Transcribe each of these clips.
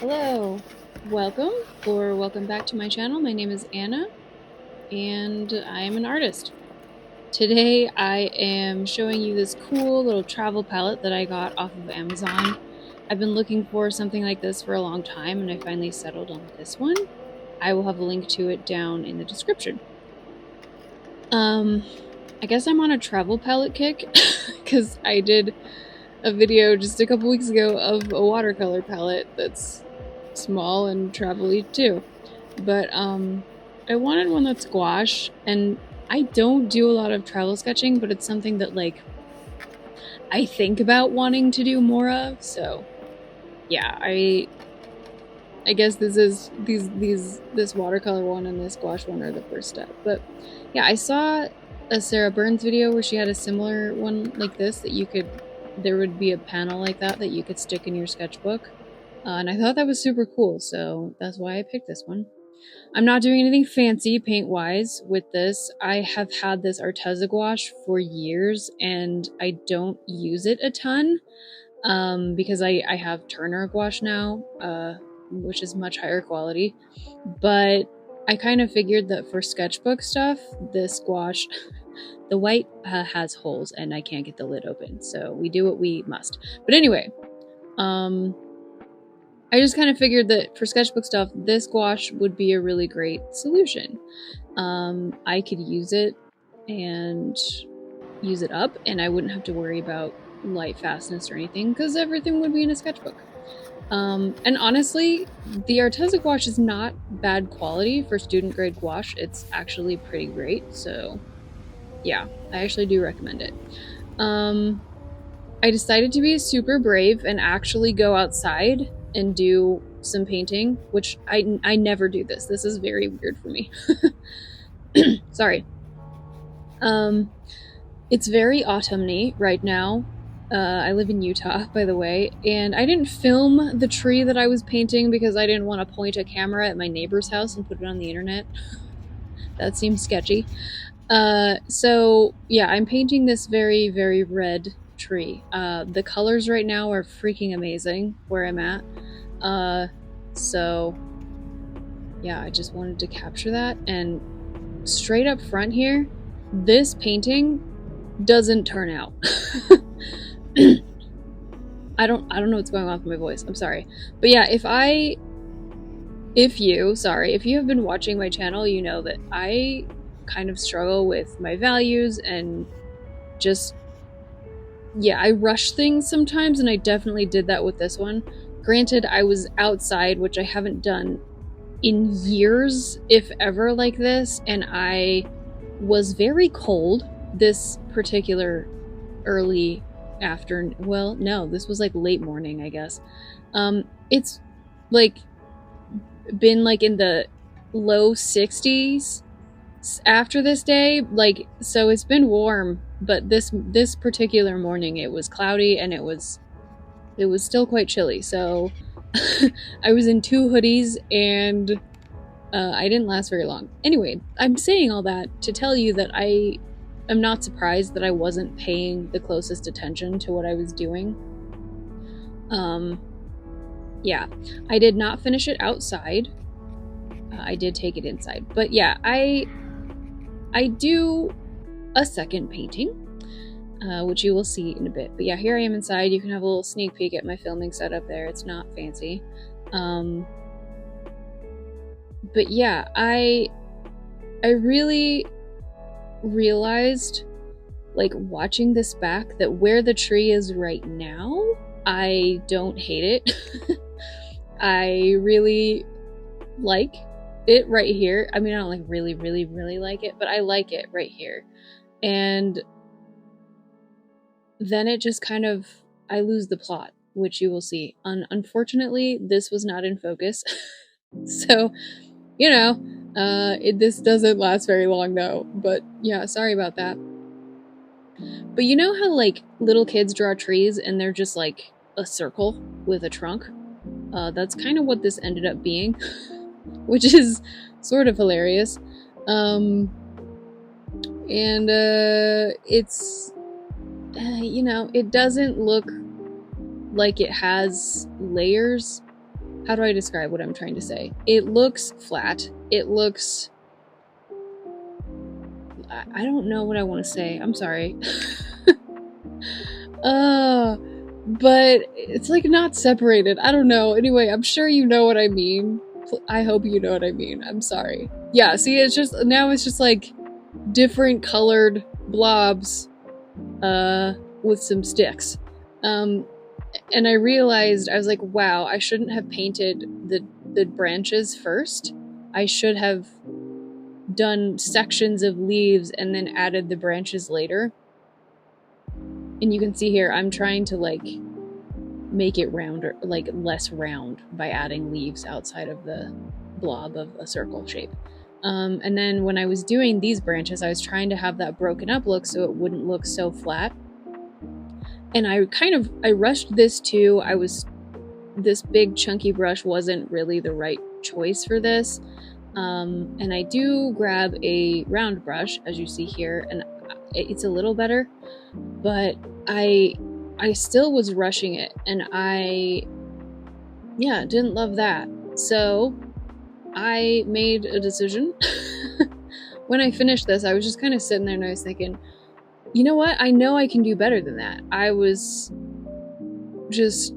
Hello, welcome back to my channel. My name is Anna and I am an artist. Today I am showing you this cool little travel palette that I got off of Amazon. I've been looking for something like this for a long time and I finally settled on this one. I will have a link to it down in the description. I guess I'm on a travel palette kick because I did a video just a couple weeks ago of a watercolor palette that's small and travel-y too. But I wanted one that's gouache, and I don't do a lot of travel sketching, but it's something that like I think about wanting to do more of. So yeah, I guess this watercolor one and this gouache one are the first step. But yeah, I saw a Sarah Burns video where she had a similar one like this that there would be a panel like that you could stick in your sketchbook. And I thought that was super cool, so that's why I picked this one. I'm not doing anything fancy paint-wise with this. I have had this Arteza gouache for years, and I don't use it a ton because I have Turner gouache now, which is much higher quality. But I kind of figured that for sketchbook stuff, this gouache, the white has holes, and I can't get the lid open, so we do what we must. But anyway, I just kind of figured that for sketchbook stuff, this gouache would be a really great solution. I could use it and use it up, and I wouldn't have to worry about light fastness or anything because everything would be in a sketchbook. And honestly, the Arteza gouache is not bad quality for student grade gouache. It's actually pretty great, so yeah, I actually do recommend it. I decided to be super brave and actually go outside and do some painting, which I never do this. This is very weird for me. Sorry. It's very autumny right now. I live in Utah, by the way, and I didn't film the tree that I was painting because I didn't want to point a camera at my neighbor's house and put it on the internet. That seems sketchy. So yeah, I'm painting this very, very red tree. The colors right now are freaking amazing where I'm at. So yeah, I just wanted to capture that. And straight up front here, this painting doesn't turn out. I don't know what's going on with my voice. I'm sorry. But yeah, if you have been watching my channel, you know that I kind of struggle with my values and just, yeah, I rush things sometimes, and I definitely did that with this one. Granted, I was outside, which I haven't done in years, if ever, like this, and I was very cold this particular early afternoon. Well, no, this was like late morning, I guess. It's like been like in the low 60s after this day, like, so it's been warm, but this particular morning it was cloudy and it was still quite chilly, so I was in 2 hoodies and I didn't last very long. Anyway, I'm saying all that to tell you that I am not surprised that I wasn't paying the closest attention to what I was doing. Yeah, I did not finish it outside. I did take it inside, but yeah, I do a second painting, which you will see in a bit. But yeah, here I am inside. You can have a little sneak peek at my filming setup there. It's not fancy. But yeah, I really realized, like, watching this back, that where the tree is right now, I don't hate it. I really like it right here. I mean, I don't like really like it, but I like it right here. And then it just kind of, I lose the plot, which you will see. Unfortunately, this was not in focus. So, you know, this doesn't last very long though, but yeah, sorry about that. But you know how like little kids draw trees and they're just like a circle with a trunk? That's kind of what this ended up being, which is sort of hilarious. It's, you know, it doesn't look like it has layers how do I describe what I'm trying to say? It looks flat. It looks, I don't know what I want to say. I'm sorry. But it's like not separated. I don't know. Anyway, I'm sure you know what I mean. I hope you know what I mean. I'm sorry. Yeah, see, it's just, now it's just like different colored blobs with some sticks. And I realized, I was like, wow, I shouldn't have painted the branches first. I should have done sections of leaves and then added the branches later. And you can see here, I'm trying to like make it rounder, like less round, by adding leaves outside of the blob of a circle shape. And then when I was doing these branches, I was trying to have that broken up look so it wouldn't look so flat. And I rushed this too. This big chunky brush wasn't really the right choice for this. And I do grab a round brush, as you see here, and it's a little better, but I still was rushing it, and didn't love that. So I made a decision. When I finished this, I was just kind of sitting there and I was thinking, you know what? I know I can do better than that. I was just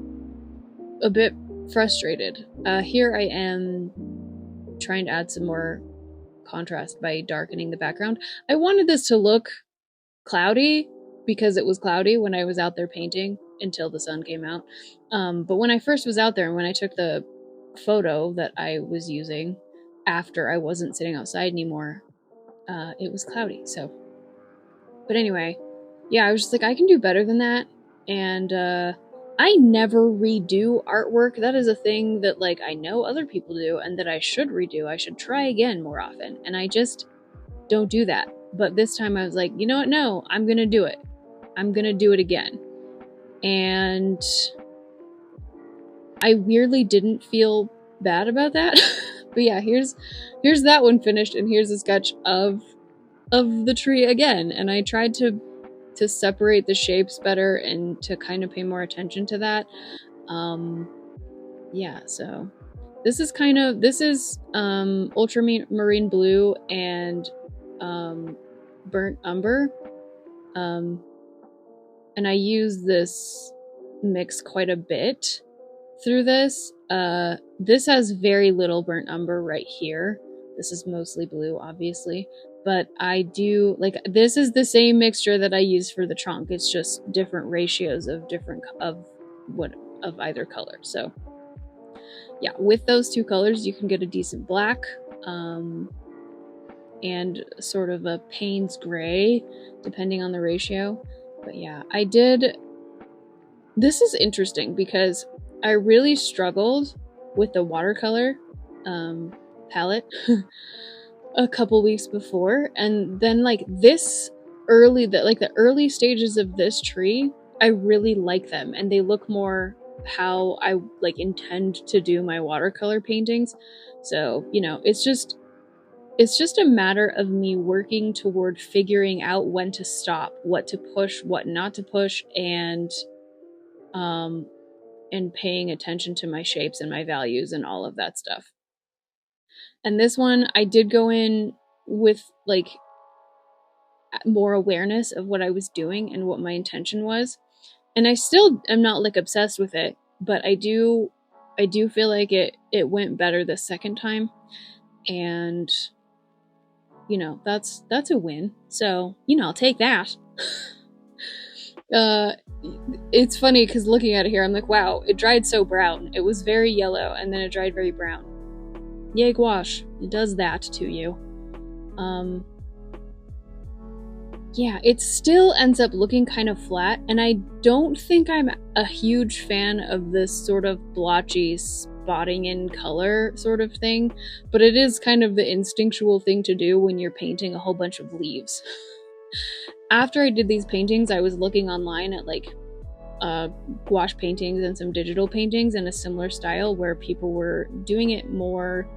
a bit frustrated. Here I am trying to add some more contrast by darkening the background. I wanted this to look cloudy because it was cloudy when I was out there painting until the sun came out. But when I first was out there and when I took the photo that I was using after I wasn't sitting outside anymore, it was cloudy. So, but anyway, yeah, I was just like, I can do better than that. And I never redo artwork. That is a thing that like I know other people do and that I should redo. I should try again more often. And I just don't do that. But this time I was like, you know what? No, I'm going to do it. I'm going to do it again. And I weirdly didn't feel bad about that. But yeah, here's that one finished, and here's a sketch of the tree again. And I tried to separate the shapes better and to kind of pay more attention to that. Yeah, so this is ultramarine blue and burnt umber. And I use this mix quite a bit through this. This has very little burnt umber right here. This is mostly blue, obviously. But I do, like, this is the same mixture that I use for the trunk. It's just different ratios of of either color. So yeah, with those two colors, you can get a decent black, and sort of a Payne's gray, depending on the ratio. But yeah, this is interesting because I really struggled with the watercolor palette a couple weeks before, and then like the early stages of this tree, I really like them, and they look more how I like intend to do my watercolor paintings. So, you know, it's just a matter of me working toward figuring out when to stop, what to push, what not to push, and paying attention to my shapes and my values and all of that stuff. And this one, I did go in with like more awareness of what I was doing and what my intention was. And I still am not like obsessed with it, but I do feel like it went better the second time. And you know, that's a win. So, you know, I'll take that. It's funny because looking at it here, I'm like, wow, it dried so brown. It was very yellow and then it dried very brown. Yay, gouache. It does that to you. Yeah, it still ends up looking kind of flat, and I don't think I'm a huge fan of this sort of blotchy spotting in color sort of thing, but it is kind of the instinctual thing to do when you're painting a whole bunch of leaves. After I did these paintings, I was looking online at like gouache paintings and some digital paintings in a similar style where people were doing it more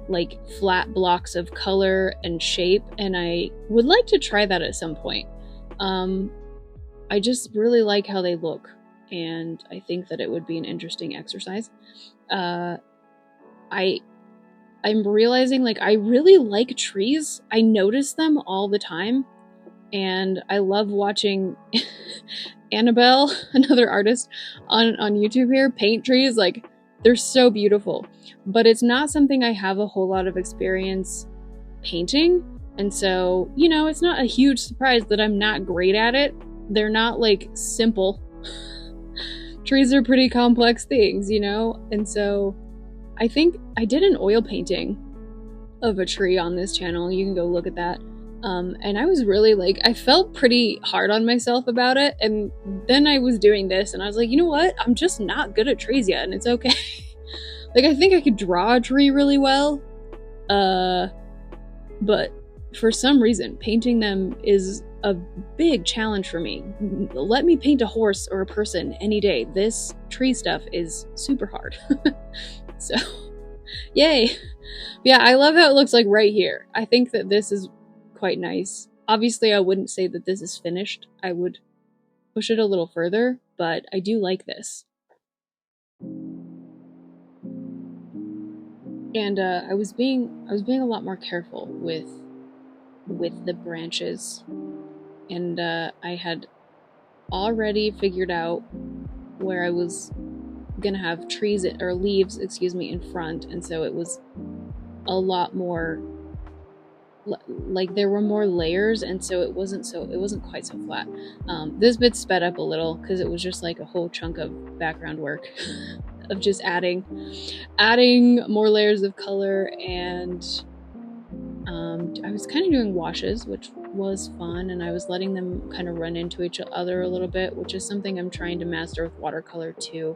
like flat blocks of color and shape, and I would like to try that at some point. I just really like how they look, and I think that it would be an interesting exercise. I'm realizing like I really like trees. I notice them all the time, and I love watching Annabelle, another artist on YouTube here, paint trees. Like, they're so beautiful, but it's not something I have a whole lot of experience painting, and so, you know, it's not a huge surprise that I'm not great at it. They're not like simple. Trees are pretty complex things, you know, and so I think I did an oil painting of a tree on this channel. You can go look at that. And I was really like, I felt pretty hard on myself about it. And then I was doing this and I was like, you know what? I'm just not good at trees yet, and it's okay. Like, I think I could draw a tree really well. But for some reason, painting them is a big challenge for me. Let me paint a horse or a person any day. This tree stuff is super hard. So, yay. Yeah, I love how it looks like right here. I think that this is quite nice. Obviously, I wouldn't say that this is finished. I would push it a little further, but I do like this. And I was being a lot more careful with the branches, and I had already figured out where I was gonna have trees or leaves, excuse me, in front, and so it was a lot more like there were more layers, and so it wasn't quite so flat. This bit sped up a little because it was just like a whole chunk of background work of just adding more layers of color, and I was kind of doing washes, which was fun, and I was letting them kind of run into each other a little bit, which is something I'm trying to master with watercolor too.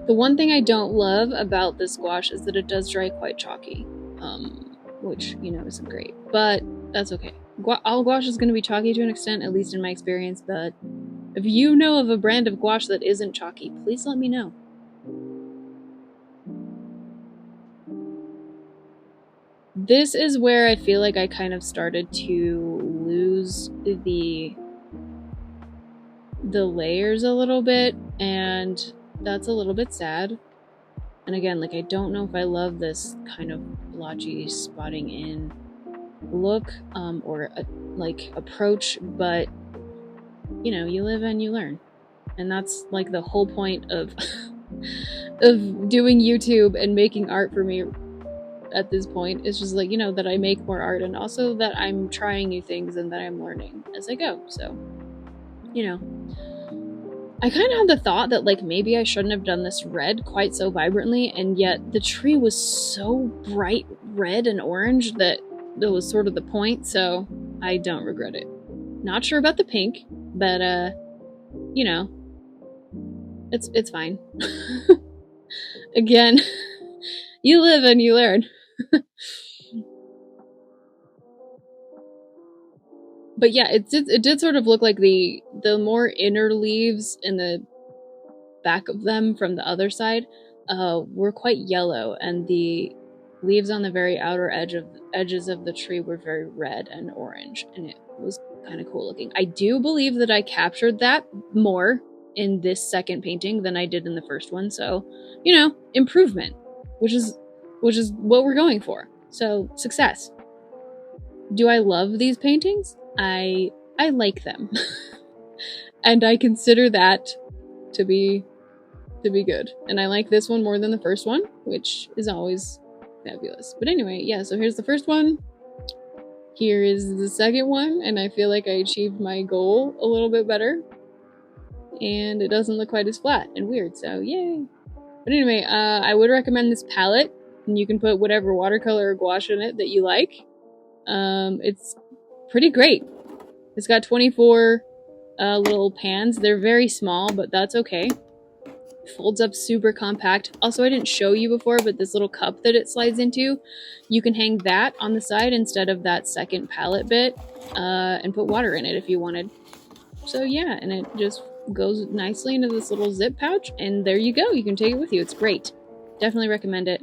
The one thing I don't love about this gouache is that it does dry quite chalky, which, you know, isn't great, but that's okay. All gouache is going to be chalky to an extent, at least in my experience, but if you know of a brand of gouache that isn't chalky, please let me know. This is where I feel like I kind of started to lose the layers a little bit, and that's a little bit sad. And again, like, I don't know if I love this kind of blotchy spotting in look or like approach, but you know, you live and you learn, and that's like the whole point of of doing YouTube and making art for me at this point. Is just like, you know, that I make more art, and also that I'm trying new things and that I'm learning as I go. So, you know, I kind of had the thought that like maybe I shouldn't have done this red quite so vibrantly, and yet the tree was so bright red and orange that was sort of the point, so I don't regret it. Not sure about the pink, but you know, it's fine. Again, you live and you learn. But yeah, it did sort of look like the more inner leaves in the back of them from the other side were quite yellow, and the leaves on the very outer edges of the tree were very red and orange, and it was kind of cool looking. I do believe that I captured that more in this second painting than I did in the first one, so, you know, improvement, which is what we're going for. So, success. Do I love these paintings? I like them. And I consider that to be good. And I like this one more than the first one, which is always fabulous. But anyway, yeah, so here's the first one. Here is the second one, and I feel like I achieved my goal a little bit better. And it doesn't look quite as flat and weird, so yay. But anyway, I would recommend this palette, and you can put whatever watercolor or gouache in it that you like. It's pretty great. It's got 24 little pans. They're very small, but that's okay. Folds up super compact. Also, I didn't show you before, but this little cup that it slides into, you can hang that on the side instead of that second palette bit, and put water in it if you wanted. So yeah, and it just goes nicely into this little zip pouch, and there you go. You can take it with you. It's great. Definitely recommend it.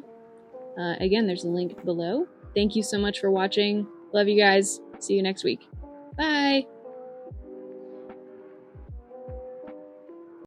Again, there's a link below. Thank you so much for watching. Love you guys. See you next week. Bye!